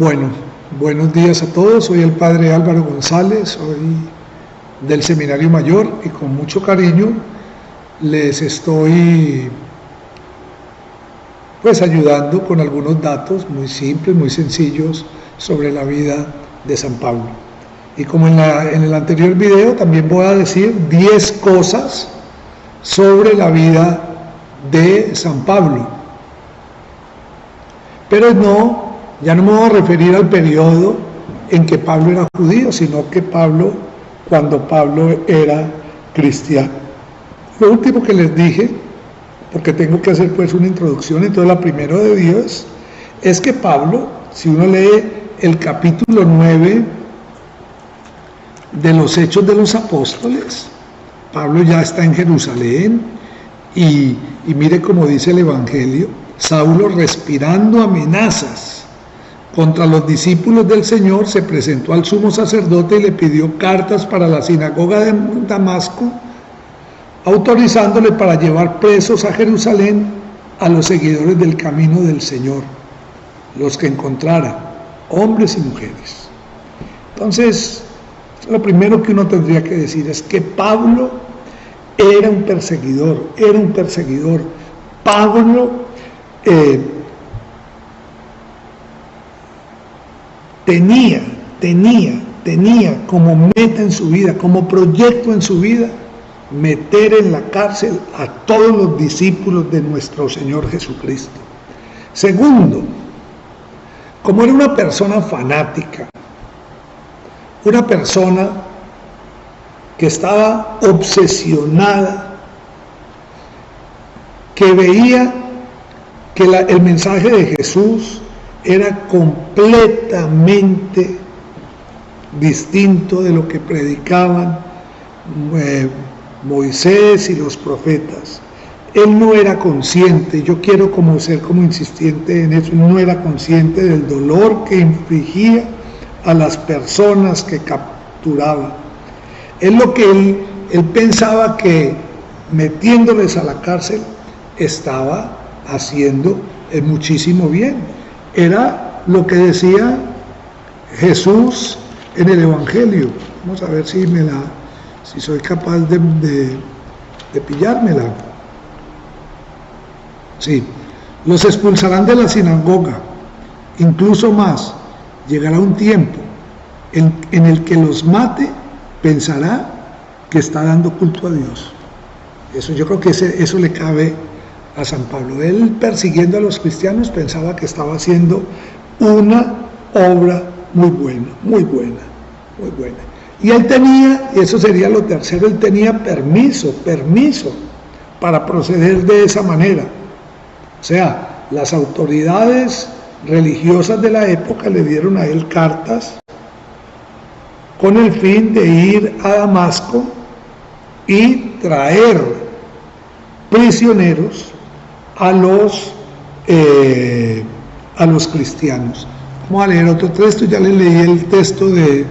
Bueno, buenos días a todos. Soy el padre Álvaro González, soy del Seminario Mayor y con mucho cariño les estoy ayudando con algunos datos muy simples, muy sencillos sobre la vida de San Pablo. Y como en el anterior video, también voy a decir 10 cosas sobre la vida de San Pablo. Pero ya no me voy a referir al periodo en que Pablo era judío, sino que cuando Pablo era cristiano. Lo último que les dije, porque tengo que hacer una introducción, entonces la primera de Dios, es que Pablo, si uno lee el capítulo 9 de los Hechos de los Apóstoles, Pablo ya está en Jerusalén y mire cómo dice el Evangelio: Saulo, respirando amenazas contra los discípulos del Señor, se presentó al sumo sacerdote y le pidió cartas para la sinagoga de Damasco, autorizándole para llevar presos a Jerusalén a los seguidores del camino del Señor, los que encontrara, hombres y mujeres. Entonces, lo primero que uno tendría que decir es que Pablo era un perseguidor. Pablo tenía como meta en su vida, como proyecto en su vida, meter en la cárcel a todos los discípulos de nuestro Señor Jesucristo. Segundo, como era una persona fanática, una persona que estaba obsesionada, que veía que el mensaje de Jesús era completamente distinto de lo que predicaban Moisés y los profetas. Él no era consciente, yo quiero ser insistente en eso, no era consciente del dolor que infligía a las personas que capturaba. Él pensaba que metiéndoles a la cárcel estaba haciendo muchísimo bien. Era lo que decía Jesús en el Evangelio. Vamos a ver si soy capaz de pillármela. Sí, los expulsarán de la sinagoga, incluso más. Llegará un tiempo en el que los mate, pensará que está dando culto a Dios. Eso, yo creo que eso le cabe a San Pablo. Él, persiguiendo a los cristianos, pensaba que estaba haciendo una obra muy buena. Y él tenía, y eso sería lo tercero, él tenía permiso para proceder de esa manera. O sea, las autoridades religiosas de la época le dieron a él cartas con el fin de ir a Damasco y traer prisioneros a los cristianos. Vamos a leer otro texto. Ya les leí el texto del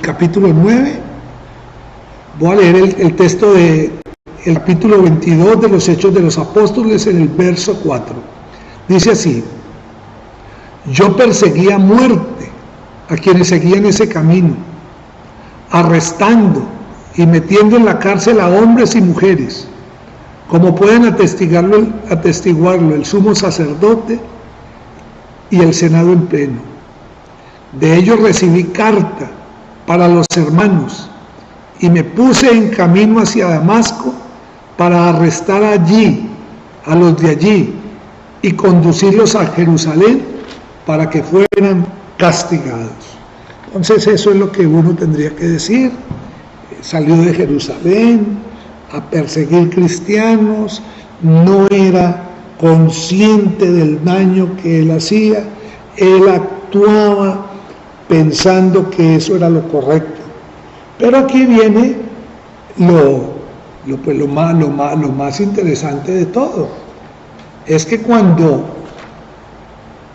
capítulo 9. Voy a leer el texto del capítulo 22 de los Hechos de los Apóstoles en el verso 4. Dice así: yo perseguía a muerte a quienes seguían ese camino, arrestando y metiendo en la cárcel a hombres y mujeres, como pueden atestiguarlo el sumo sacerdote y el Senado en pleno. De ellos recibí carta para los hermanos y me puse en camino hacia Damasco para arrestar allí a los de allí y conducirlos a Jerusalén para que fueran castigados. Entonces eso es lo que uno tendría que decir. Salió de Jerusalén a perseguir cristianos, no era consciente del daño que él hacía, él actuaba pensando que eso era lo correcto. Pero aquí viene lo más interesante de todo, es que cuando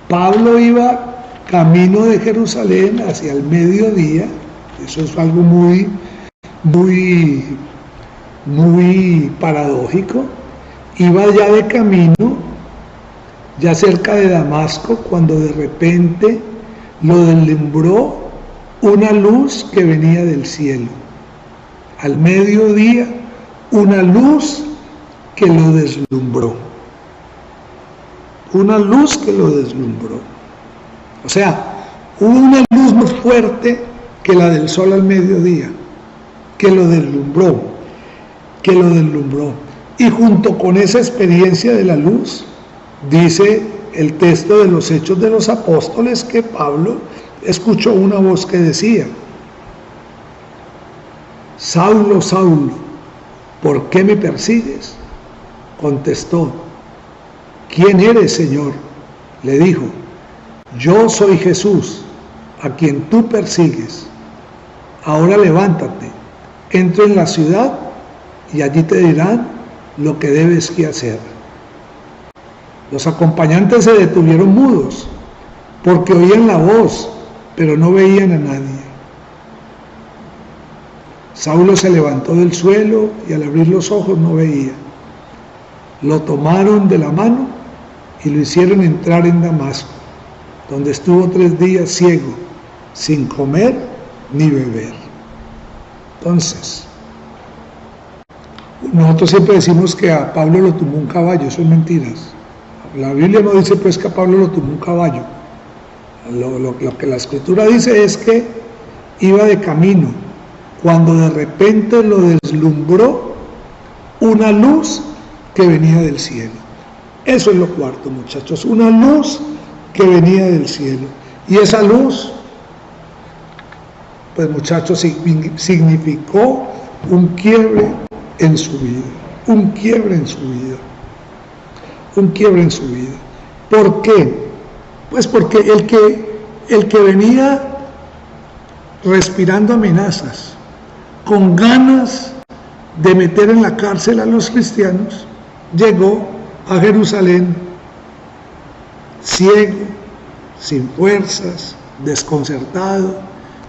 Pablo iba camino de Jerusalén hacia el mediodía, eso es algo muy paradójico, iba ya de camino ya cerca de Damasco, cuando de repente lo deslumbró una luz que venía del cielo. Al mediodía, una luz que lo deslumbró. Una luz que lo deslumbró. O sea, hubo una luz más fuerte que la del sol al mediodía, que lo deslumbró, Y junto con esa experiencia de la luz, dice el texto de los Hechos de los Apóstoles que Pablo escuchó una voz que decía: Saulo, Saulo, ¿por qué me persigues? Contestó: ¿quién eres, Señor? Le dijo: yo soy Jesús, a quien tú persigues. Ahora levántate, entra en la ciudad y allí te dirán lo que debes que hacer. Los acompañantes se detuvieron mudos, porque oían la voz, pero no veían a nadie. Saulo se levantó del suelo y al abrir los ojos no veía. Lo tomaron de la mano y lo hicieron entrar en Damasco, donde estuvo 3 días ciego, sin comer ni beber. Entonces, nosotros siempre decimos que a Pablo lo tumbó un caballo, eso es mentiras. La Biblia no dice pues que a Pablo lo tumbó un caballo. Lo que la Escritura dice es que iba de camino, cuando de repente lo deslumbró una luz que venía del cielo. Eso es lo cuarto, muchachos, una luz que venía del cielo. Y esa luz, pues muchachos, significó un quiebre en su vida, un quiebre en su vida, un quiebre en su vida. ¿Por qué? Pues porque el que venía respirando amenazas, con ganas de meter en la cárcel a los cristianos, llegó a Jerusalén ciego, sin fuerzas, desconcertado,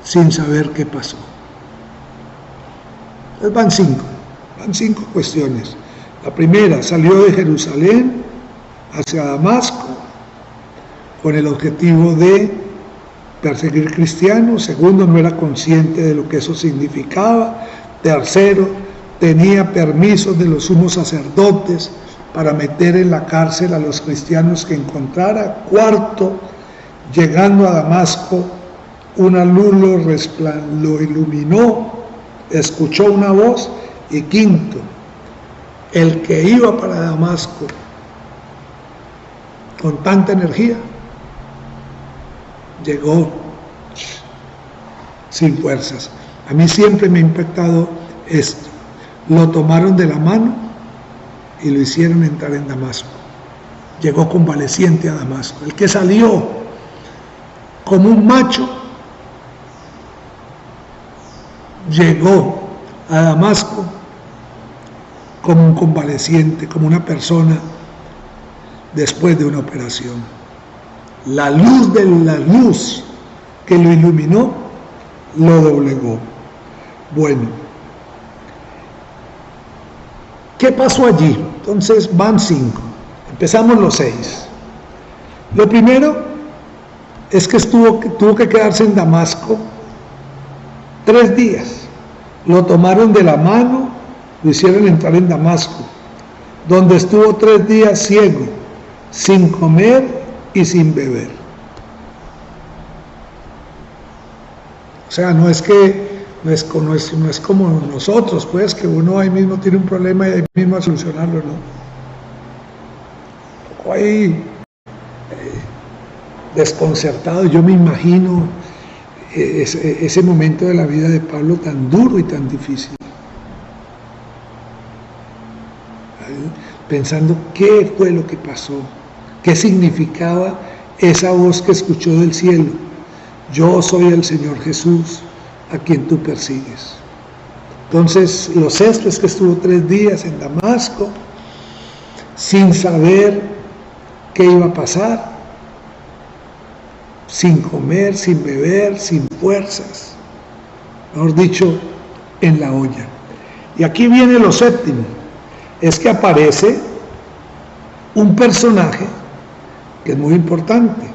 sin saber qué pasó. Entonces van cinco cuestiones. La primera, salió de Jerusalén hacia Damasco con el objetivo de perseguir cristianos. Segundo, no era consciente de lo que eso significaba. Tercero, tenía permisos de los sumos sacerdotes para meter en la cárcel a los cristianos que encontrara. Cuarto, llegando a Damasco, una luz lo iluminó, escuchó una voz. Y quinto, el que iba para Damasco con tanta energía, llegó sin fuerzas. A mí siempre me ha impactado esto. Lo tomaron de la mano y lo hicieron entrar en Damasco. Llegó convaleciente a Damasco. El que salió como un macho, llegó a Damasco como un convaleciente, como una persona después de una operación. La luz de la luz que lo iluminó, lo doblegó. Bueno, ¿qué pasó allí? Entonces van 5. Empezamos los 6. Lo primero es que tuvo que quedarse en Damasco 3 días. Lo tomaron de la mano, lo hicieron entrar en Damasco, donde estuvo 3 días ciego, sin comer y sin beber. O sea, no es como nosotros, pues, que uno ahí mismo tiene un problema y ahí mismo a solucionarlo, ¿no? Tocó ahí desconcertado. Yo me imagino ese momento de la vida de Pablo tan duro y tan difícil, pensando qué fue lo que pasó, qué significaba esa voz que escuchó del cielo: yo soy el Señor Jesús, a quien tú persigues. Entonces, lo sexto es que estuvo 3 días en Damasco, sin saber qué iba a pasar, sin comer, sin beber, sin fuerzas, mejor dicho, en la olla. Y aquí viene lo séptimo, es que aparece un personaje que es muy importante,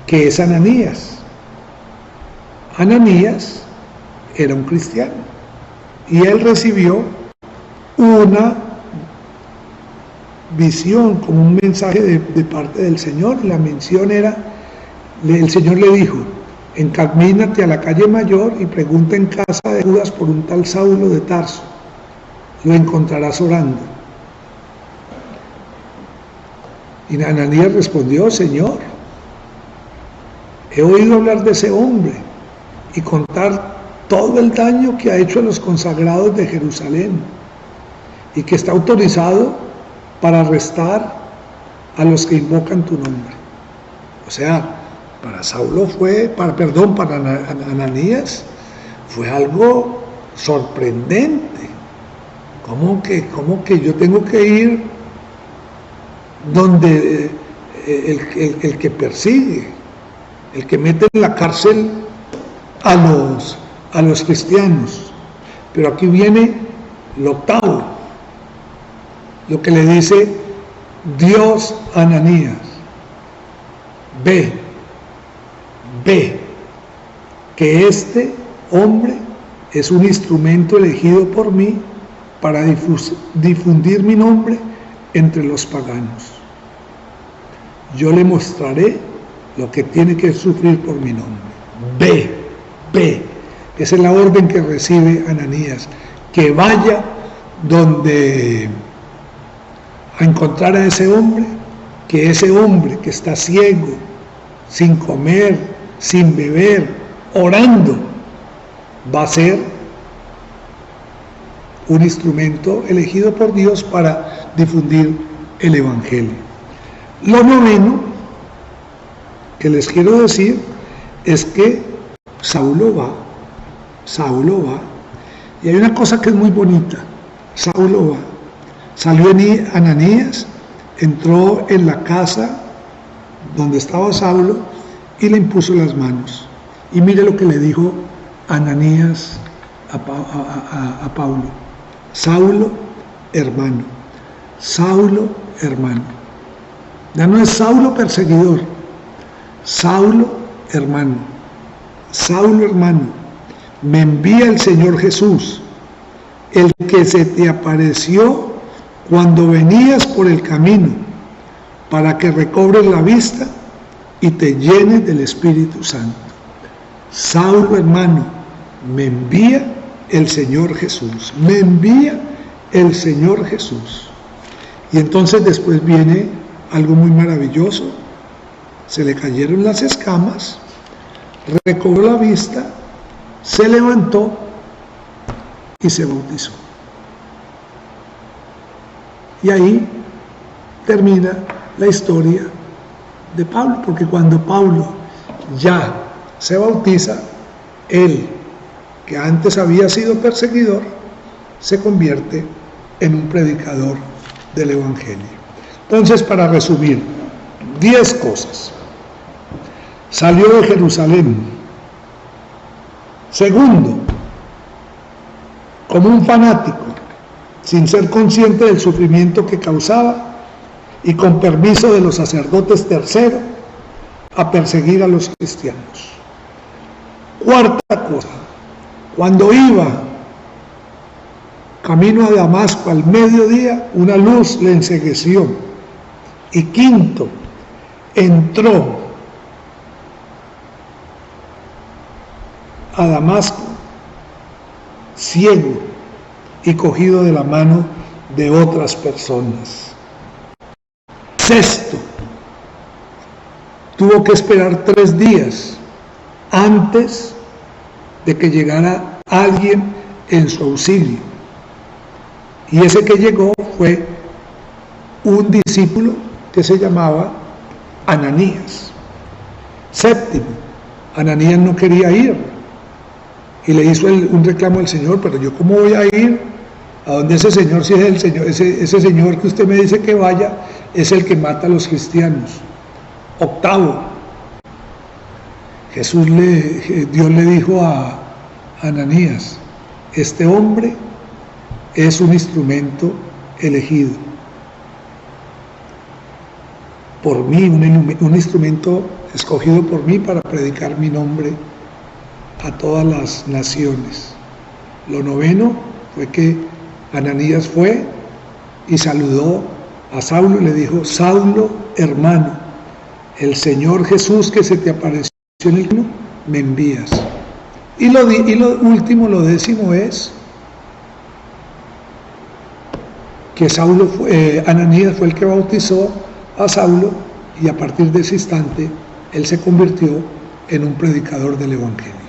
que es Ananías. Ananías era un cristiano y él recibió una visión, como un mensaje de parte del Señor. La mención era, el Señor le dijo: encamínate a la calle Mayor y pregunta en casa de Judas por un tal Saulo de Tarso, lo encontrarás orando. Y Ananías respondió: Señor, he oído hablar de ese hombre y contar todo el daño que ha hecho a los consagrados de Jerusalén y que está autorizado para arrestar a los que invocan tu nombre. O sea, para Saulo para Ananías fue algo sorprendente. ¿Cómo que yo tengo que ir donde el que persigue, el que mete en la cárcel a los cristianos? Pero aquí viene lo octavo, lo que le dice Dios a Ananías: ve, que este hombre es un instrumento elegido por mí para difundir mi nombre entre los paganos. Yo le mostraré lo que tiene que sufrir por mi nombre. Ve. Esa es la orden que recibe Ananías, que vaya donde a encontrar a ese hombre, que ese hombre que está ciego, sin comer, sin beber, orando, va a ser un instrumento elegido por Dios para difundir el Evangelio. Lo noveno que les quiero decir es que Saulo va, y hay una cosa que es muy bonita. Saulo va, salió Ananías, entró en la casa donde estaba Saulo y le impuso las manos. Y mire lo que le dijo Ananías a Pablo: Saulo, hermano. Saulo, hermano. Ya no es Saulo perseguidor, Saulo, hermano. Saulo, hermano, me envía el Señor Jesús, el que se te apareció cuando venías por el camino, para que recobres la vista y te llenes del Espíritu Santo. Saulo, hermano, me envía el Señor Jesús, me envía el Señor Jesús. Y entonces después viene algo muy maravilloso: se le cayeron las escamas, recobró la vista, se levantó y se bautizó. Y ahí termina la historia de Pablo, porque cuando Pablo ya se bautiza, él, que antes había sido perseguidor, se convierte en un predicador del Evangelio. Entonces, para resumir, 10 cosas. Salió de Jerusalén. Segundo, como un fanático, sin ser consciente del sufrimiento que causaba y con permiso de los sacerdotes. Tercero, a perseguir a los cristianos. Cuarta cosa, cuando iba camino a Damasco al mediodía, una luz le encegueció. Y quinto, entró a Damasco ciego y cogido de la mano de otras personas. Sexto, tuvo que esperar 3 días antes de que llegara alguien en su auxilio. Y ese que llegó fue un discípulo que se llamaba Ananías. Séptimo, Ananías no quería ir y le hizo un reclamo al Señor: pero yo cómo voy a ir a donde ese señor, si es el Señor, ese señor que usted me dice que vaya, es el que mata a los cristianos. Octavo, Dios le dijo a Ananías: este hombre es un instrumento elegido. por mí, un instrumento escogido por mí para predicar mi nombre a todas las naciones. Lo noveno fue que Ananías fue y saludó a Saulo y le dijo: Saulo, hermano, el Señor Jesús que se te apareció en el camino, me envías. Y lo último, lo décimo es que Ananías fue el que bautizó a Saulo, y a partir de ese instante él se convirtió en un predicador del Evangelio.